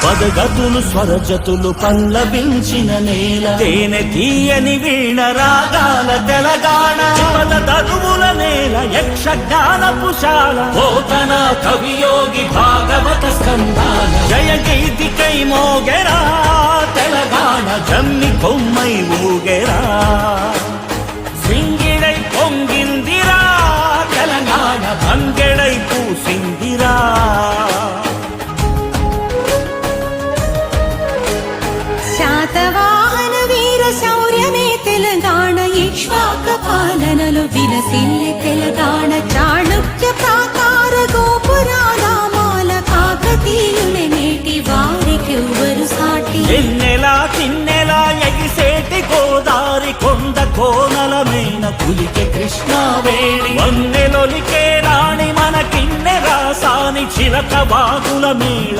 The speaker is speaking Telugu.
పదగతులు స్వరజతులు పల్లవించిన నేల, తేనె తీయని వీణ రాగాల తెలంగాణ. పద తరువుల నేల యక్షగానపుశాల, పోతన కవియోగి భాగవత స్కందాల. జయ గీతికై మోగెరా తెలంగాణ, జమ్మి కొమ్మై ఊగెరా. సింగిడై పొంగిందిరా తెలంగాణ, బంగెడై పూసిందిరా. శాతవాహన వీర శౌర్యమే తెలంగాణ, ఇక్ష్వాక పాలనలో విలసిల్లె తెలంగాణ. చాళుక్య ప్రాకార గోపురాల కాకతీయులే నేటి వారికెవ్వరు సాటి. ఎన్నెలా తిన్నెలా ఎగిసేటి గోదారి, కొండ కోనల మేన కులికే కృష్ణావేణి. వన్నెలొలికే రాణి మన కిన్నె రాసాని, చిలక బాగుల మేళ